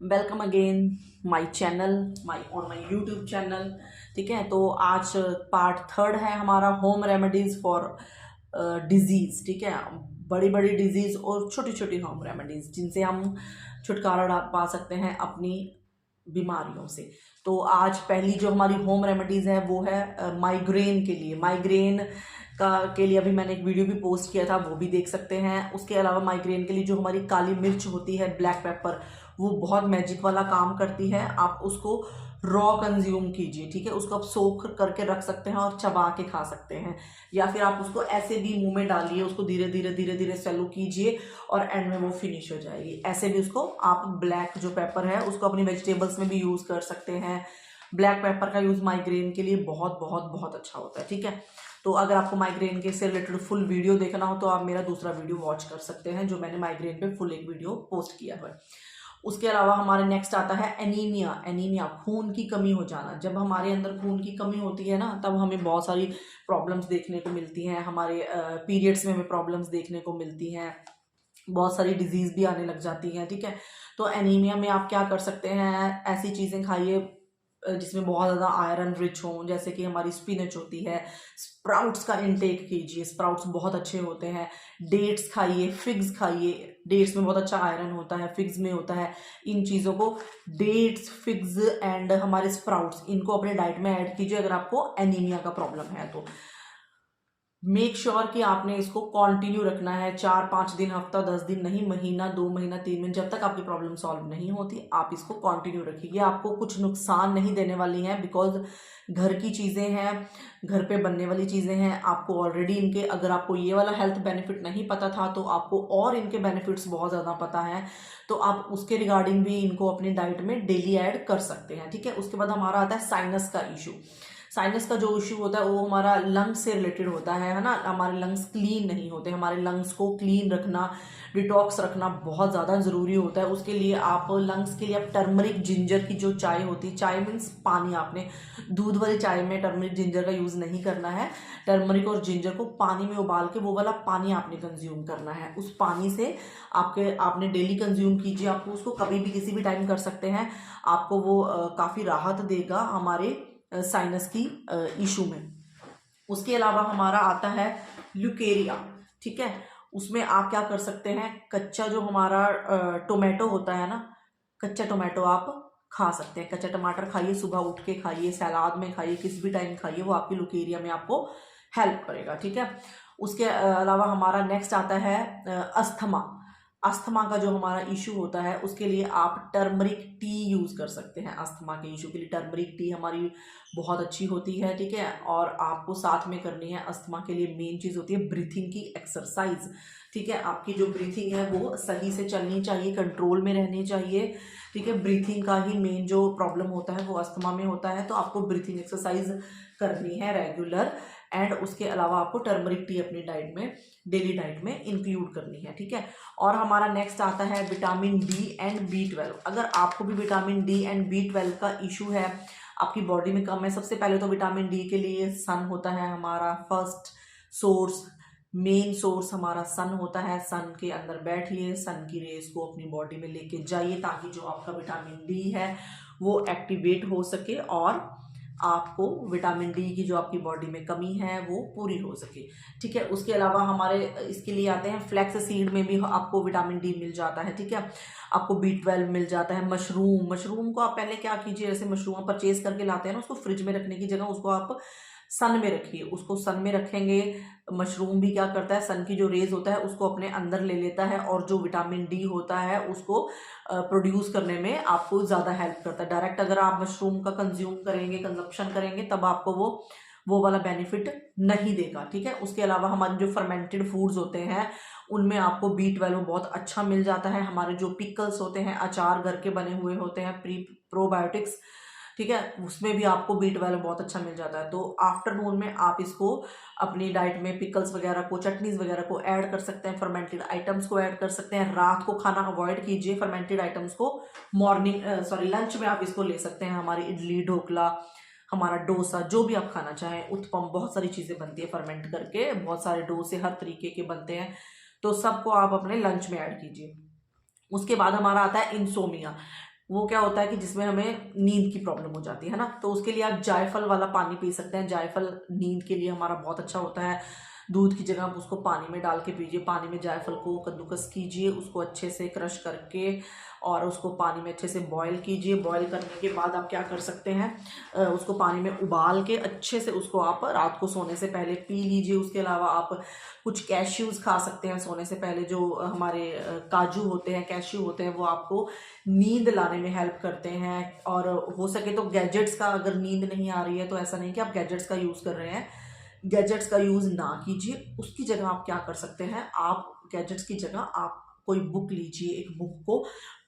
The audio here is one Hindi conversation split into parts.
Welcome again my channel my YouTube channel. ठीक है, तो आज पार्ट थर्ड है हमारा होम रेमेडीज फॉर डिजीज। ठीक है, बड़ी बड़ी डिजीज और छोटी छोटी होम रेमेडीज जिनसे हम छुटकारा पा सकते हैं अपनी बीमारियों से। तो आज पहली जो हमारी होम रेमेडीज है वो है माइग्रेन के लिए। माइग्रेन के लिए अभी मैंने एक वीडियो भी पोस्ट किया था, वो भी देख सकते हैं। उसके अलावा माइग्रेन के लिए जो हमारी काली मिर्च होती है, ब्लैक पेपर, वो बहुत मैजिक वाला काम करती है। आप उसको रॉ कंज्यूम कीजिए। ठीक है, उसको आप सोख करके रख सकते हैं और चबा के खा सकते हैं, या फिर आप उसको ऐसे भी मुंह में डालिए, उसको धीरे धीरे धीरे धीरे स्वेलो कीजिए और एंड में वो फिनिश हो जाएगी। ऐसे भी उसको आप ब्लैक जो पेपर है उसको अपनी वेजिटेबल्स में भी यूज कर सकते हैं। ब्लैक पेपर का यूज माइग्रेन के लिए बहुत बहुत बहुत अच्छा होता है। ठीक है, तो अगर आपको माइग्रेन के से रिलेटेड फुल वीडियो देखना हो तो आप मेरा दूसरा वीडियो वॉच कर सकते हैं, जो मैंने माइग्रेन पे फुल एक वीडियो पोस्ट किया है। उसके अलावा हमारे नेक्स्ट आता है एनीमिया। एनीमिया खून की कमी हो जाना। जब हमारे अंदर खून की कमी होती है ना, तब हमें बहुत सारी प्रॉब्लम्स देखने को मिलती हैं। हमारे पीरियड्स में हमें प्रॉब्लम्स देखने को मिलती हैं, बहुत सारी डिजीज भी आने लग जाती हैं। ठीक है, तो एनीमिया में आप क्या कर सकते हैं, ऐसी चीज़ें खाइए जिसमें बहुत ज़्यादा आयरन रिच हो, जैसे कि हमारी स्पिनच होती है। स्प्राउट्स का इंटेक कीजिए, स्प्राउट्स बहुत अच्छे होते हैं। डेट्स खाइए, फिग्स खाइए, डेट्स में बहुत अच्छा आयरन होता है, फिग्स में होता है। इन चीज़ों को, डेट्स, फिग्स एंड हमारे स्प्राउट्स, इनको अपने डाइट में ऐड कीजिए अगर आपको एनीमिया का प्रॉब्लम है तो। मेक श्योर कि आपने इसको कंटिन्यू रखना है, 4-5 दिन, हफ्ता 10 दिन नहीं, महीना, 2 महीना, 3 महीने, जब तक आपकी प्रॉब्लम सॉल्व नहीं होती आप इसको कंटिन्यू रखिए। आपको कुछ नुकसान नहीं देने वाली हैं, बिकॉज घर की चीज़ें हैं, घर पे बनने वाली चीज़ें हैं। आपको ऑलरेडी इनके, अगर आपको ये वाला हेल्थ बेनिफिट नहीं पता था तो आपको और इनके बेनिफिट्स बहुत ज़्यादा पता है, तो आप उसके रिगार्डिंग भी इनको अपनी डाइट में डेली ऐड कर सकते हैं। ठीक है, उसके बाद हमारा आता है साइनस का इशू। साइनस का जो इश्यू होता है वो हमारा लंग्स से रिलेटेड होता है ना। हमारे लंग्स क्लीन नहीं होते, हमारे लंग्स को क्लीन रखना, डिटॉक्स रखना बहुत ज़्यादा ज़रूरी होता है। उसके लिए आप लंग्स के लिए आप टर्मरिक जिंजर की जो चाय होती है, चाय मीन्स पानी, आपने दूध वाली चाय में टर्मरिक जिंजर का यूज़ नहीं करना है। टर्मरिक और जिंजर को पानी में उबाल के वो वाला पानी आपने कंज्यूम करना है। उस पानी से आपने डेली कंज्यूम कीजिए। आपको उसको कभी भी किसी भी टाइम कर सकते हैं, आपको वो काफ़ी राहत देगा हमारे साइनस की इशू में। उसके अलावा हमारा आता है ल्यूकेरिया। ठीक है, उसमें आप क्या कर सकते हैं, कच्चा जो हमारा टोमेटो होता है ना, कच्चा टोमेटो आप खा सकते हैं। कच्चा टमाटर खाइए, सुबह उठ के खाइए, सलाद में खाइए, किसी भी टाइम खाइए, वो आपकी ल्यूकेरिया में आपको हेल्प करेगा। ठीक है, उसके अलावा हमारा नेक्स्ट आता है अस्थमा। अस्थमा का जो हमारा इशू होता है उसके लिए आप टर्मरिक टी यूज कर सकते हैं। अस्थमा के इशू के लिए टर्मरिक टी हमारी बहुत अच्छी होती है। ठीक है, और आपको साथ में करनी है अस्थमा के लिए मेन चीज होती है ब्रीथिंग की एक्सरसाइज। ठीक है, आपकी जो ब्रीथिंग है वो सही से चलनी चाहिए, कंट्रोल में रहनी चाहिए। ठीक है, ब्रीथिंग का ही मेन जो प्रॉब्लम होता है वो अस्थमा में होता है, तो आपको ब्रीथिंग एक्सरसाइज करनी है रेगुलर। एंड उसके अलावा आपको टर्मरिक टी अपनी डाइट में, डेली डाइट में इंक्लूड करनी है। ठीक है, और हमारा नेक्स्ट आता है विटामिन डी एंड B12। अगर आपको भी विटामिन डी एंड B12 का इशू है, आपकी बॉडी में कम है, सबसे पहले तो विटामिन डी के लिए सन होता है हमारा फर्स्ट सोर्स, मेन सोर्स हमारा सन होता है। सन के अंदर बैठिए, सन की रेस को अपनी बॉडी में लेके जाइए, ताकि जो आपका विटामिन डी है वो एक्टिवेट हो सके और आपको विटामिन डी की जो आपकी बॉडी में कमी है वो पूरी हो सके। ठीक है, उसके अलावा हमारे इसके लिए आते हैं फ्लैक्स सीड में भी आपको विटामिन डी मिल जाता है। ठीक है, आपको B12 मिल जाता है। मशरूम, मशरूम को आप पहले क्या कीजिए, जैसे मशरूम आप परचेज करके लाते हैं ना, उसको फ्रिज में रखने की जगह उसको आप सन में रखिए। उसको सन में रखेंगे, मशरूम भी क्या करता है, सन की जो रेज होता है उसको अपने अंदर ले लेता है, और जो विटामिन डी होता है उसको प्रोड्यूस करने में आपको ज़्यादा हेल्प करता है। डायरेक्ट अगर आप मशरूम का कंज्यूम करेंगे, कंजप्शन करेंगे, तब आपको वो वाला बेनिफिट नहीं देगा। ठीक है, उसके अलावा हमारे जो फर्मेंटेड फूड्स होते हैं उनमें आपको B12 बहुत अच्छा मिल जाता है। हमारे जो पिकल्स होते हैं, अचार घर के बने हुए होते हैं, प्रोबायोटिक्स, ठीक है, उसमें भी आपको B12 बहुत अच्छा मिल जाता है। तो आफ्टरनून में आप इसको अपनी डाइट में पिकल्स वगैरह को, चटनीज वगैरह को ऐड कर सकते हैं, फर्मेंटेड आइटम्स को ऐड कर सकते हैं। रात को खाना अवॉइड कीजिए फर्मेंटेड आइटम्स को, लंच में आप इसको ले सकते हैं। हमारी इडली, ढोकला, हमारा डोसा, जो भी आप खाना चाहें, उत्पम, बहुत सारी चीज़ें बनती है फर्मेंट करके, बहुत सारे डोसे हर तरीके के बनते हैं, तो सबको आप अपने लंच में ऐड कीजिए। उसके बाद हमारा आता है इंसोमिया। वो क्या होता है कि जिसमें हमें नींद की प्रॉब्लम हो जाती है ना, तो उसके लिए आप जायफल वाला पानी पी सकते हैं। जायफल नींद के लिए हमारा बहुत अच्छा होता है। दूध की जगह आप उसको पानी में डाल के पीजिए। पानी में जायफल को कद्दूकस कीजिए, उसको अच्छे से क्रश करके और उसको पानी में अच्छे से बॉईल कीजिए। बॉईल करने के बाद आप क्या कर सकते हैं, उसको पानी में उबाल के अच्छे से उसको आप रात को सोने से पहले पी लीजिए। उसके अलावा आप कुछ कैश्यूज़ खा सकते हैं सोने से पहले। जो हमारे काजू होते हैं, कैश्यू होते हैं, वो आपको नींद लाने में हेल्प करते हैं। और हो सके तो गैजेट्स का, अगर नींद नहीं आ रही है तो ऐसा नहीं कि आप गैजेट्स का यूज़ कर रहे हैं, गैजेट्स का यूज़ ना कीजिए। उसकी जगह आप क्या कर सकते हैं, आप गैजेट्स की जगह आप कोई बुक लीजिए, एक बुक को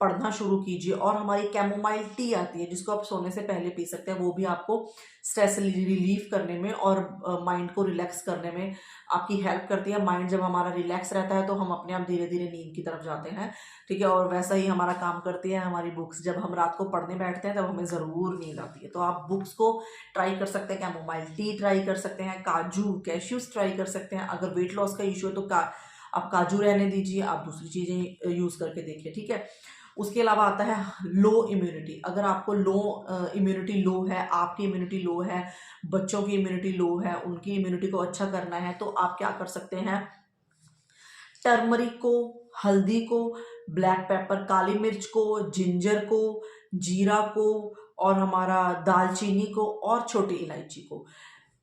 पढ़ना शुरू कीजिए। और हमारी कैमोमाइल टी आती है जिसको आप सोने से पहले पी सकते हैं, वो भी आपको स्ट्रेस रिलीफ करने में और माइंड को रिलैक्स करने में आपकी हेल्प करती है। माइंड जब हमारा रिलैक्स रहता है तो हम अपने आप धीरे धीरे नींद की तरफ जाते हैं, ठीक है। और वैसा ही हमारा काम करती है हमारी बुक्स। जब हम रात को पढ़ने बैठते हैं तब हमें ज़रूर नींद आती है। तो आप बुक्स को ट्राई कर सकते हैं, कैमोमाइल टी ट्राई कर सकते हैं, काजू कैश्यूज ट्राई कर सकते हैं। अगर वेट लॉस का इशू है तो आप काजू रहने दीजिए, आप दूसरी चीज़ें यूज़ करके देखिए, ठीक है। उसके अलावा आता है लो इम्यूनिटी। अगर आपको इम्यूनिटी लो है, आपकी इम्यूनिटी लो है, बच्चों की इम्यूनिटी लो है, उनकी इम्यूनिटी को अच्छा करना है, तो आप क्या कर सकते हैं, टर्मरिक को, हल्दी को, ब्लैक पेपर काली मिर्च को, जिंजर को, जीरा को और हमारा दालचीनी को और छोटी इलायची को,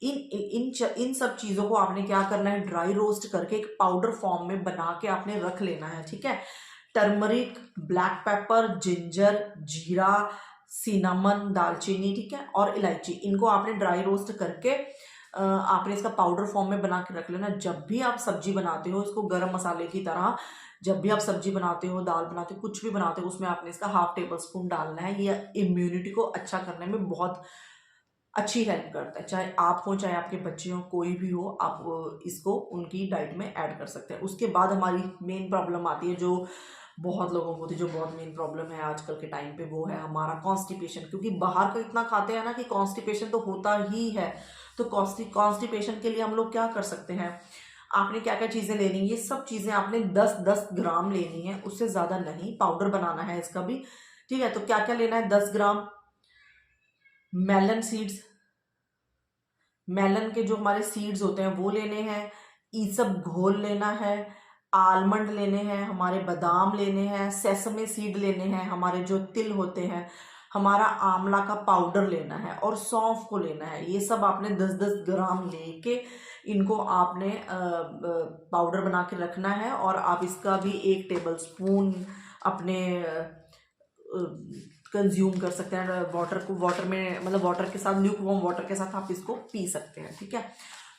इन सब चीज़ों को आपने क्या करना है, ड्राई रोस्ट करके एक पाउडर फॉर्म में बना के आपने रख लेना है, ठीक है। टर्मरिक, ब्लैक पेपर, जिंजर, जीरा, सिनामन, दालचीनी, ठीक है, और इलायची, इनको आपने ड्राई रोस्ट करके आपने इसका पाउडर फॉर्म में बना के रख लेना। जब भी आप सब्जी बनाते हो, इसको गरम मसाले की तरह, जब भी आप सब्जी बनाते हो, दाल बनाते हो, कुछ भी बनाते हो, उसमें आपने इसका 1/2 टेबल स्पून डालना है। ये इम्यूनिटी को अच्छा करने में बहुत अच्छी हेल्प करता है। चाहे आप हो, चाहे आपके बच्चे हो, कोई भी हो, आप इसको उनकी डाइट में ऐड कर सकते हैं। उसके बाद हमारी मेन प्रॉब्लम आती है, जो बहुत लोगों को होती है, जो बहुत मेन प्रॉब्लम है आजकल के टाइम पे, वो है हमारा कॉन्स्टिपेशन। क्योंकि बाहर का इतना खाते हैं ना कि कॉन्स्टिपेशन तो होता ही है। तो कॉन्स्टिपेशन के लिए हम लोग क्या कर सकते हैं, आपने क्या क्या चीज़ें लेनी है, ये सब चीज़ें आपने 10-10 ग्राम लेनी है, उससे ज़्यादा नहीं। पाउडर बनाना है इसका भी, ठीक है। तो क्या क्या लेना है, 10 ग्राम मेलन सीड्स, मेलन के जो हमारे सीड्स होते हैं वो लेने हैं। ये सब घोल लेना है। आलमंड लेने हैं, हमारे बादाम लेने हैं, सेसमे सीड लेने हैं, हमारे जो तिल होते हैं, हमारा आंवला का पाउडर लेना है और सौंफ को लेना है। ये सब आपने 10-10 ग्राम लेके इनको आपने पाउडर बना के रखना है। और आप इसका भी 1 टेबल स्पून अपने कंज्यूम कर सकते हैं। वाटर में, मतलब वाटर के साथ, ल्यूक वार्म वाटर के साथ आप इसको पी सकते हैं, ठीक है।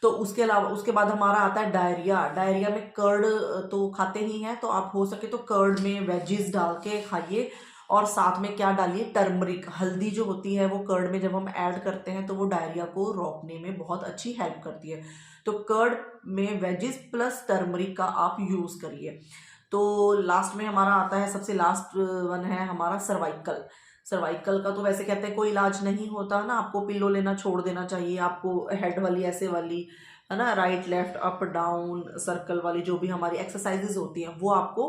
तो उसके अलावा उसके बाद हमारा आता है डायरिया। डायरिया में कर्ड तो खाते ही हैं, तो आप हो सके तो कर्ड में वेजीज डाल के खाइए। और साथ में क्या डालिए, टर्मरिक, हल्दी जो होती है वो कर्ड में जब हम ऐड करते हैं तो वो डायरिया को रोकने में बहुत अच्छी हेल्प करती है। तो कर्ड में वेजिस प्लस टर्मरिक का आप यूज़ करिए। तो लास्ट में हमारा आता है, सबसे लास्ट वन है हमारा सर्वाइकल। सर्वाइकल का तो वैसे कहते हैं कोई इलाज नहीं होता ना, आपको पिल्लो लेना छोड़ देना चाहिए। आपको हेड वाली, ऐसे वाली, है ना, right left up down circle वाली जो भी हमारी एक्सरसाइजेज होती हैं वो आपको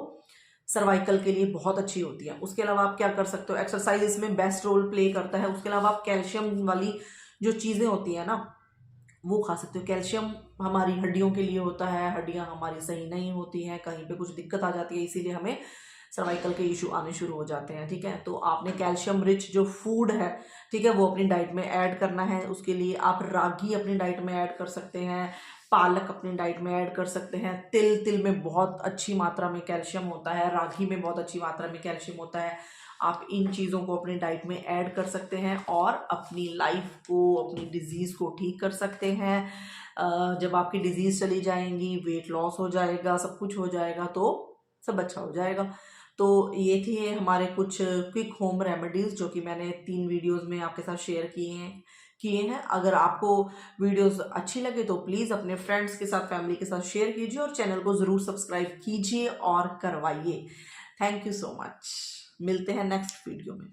सर्वाइकल के लिए बहुत अच्छी होती है। उसके अलावा आप क्या कर सकते हो, एक्सरसाइज इसमें बेस्ट रोल प्ले करता है। उसके अलावा आप कैल्शियम वाली जो चीज़ें होती हैं ना वो खा सकते हो। कैल्शियम हमारी हड्डियों के लिए होता है, हड्डियां हमारी सही नहीं होती हैं, कहीं पे कुछ दिक्कत आ जाती है, इसीलिए हमें सर्वाइकल के इशू आने शुरू हो जाते हैं, ठीक है। तो आपने कैल्शियम रिच जो फूड है, ठीक है, वो अपनी डाइट में ऐड करना है। उसके लिए आप रागी अपनी डाइट में ऐड कर सकते हैं, पालक अपनी डाइट में ऐड कर सकते हैं। तिल में बहुत अच्छी मात्रा में कैल्शियम होता है, रागी में बहुत अच्छी मात्रा में कैल्शियम होता है। आप इन चीज़ों को अपनी डाइट में ऐड कर सकते हैं और अपनी लाइफ को, अपनी डिजीज़ को ठीक कर सकते हैं। जब आपकी डिजीज़ चली जाएंगी, वेट लॉस हो जाएगा, सब कुछ हो जाएगा, तो सब अच्छा हो जाएगा। तो ये थी हमारे कुछ क्विक होम रेमेडीज़ जो कि मैंने 3 वीडियोज़ में आपके साथ शेयर किए हैं। अगर आपको वीडियोस अच्छी लगे तो प्लीज़ अपने फ्रेंड्स के साथ, फैमिली के साथ शेयर कीजिए और चैनल को ज़रूर सब्सक्राइब कीजिए और करवाइए। Thank you so much. मिलते हैं नेक्स्ट वीडियो में।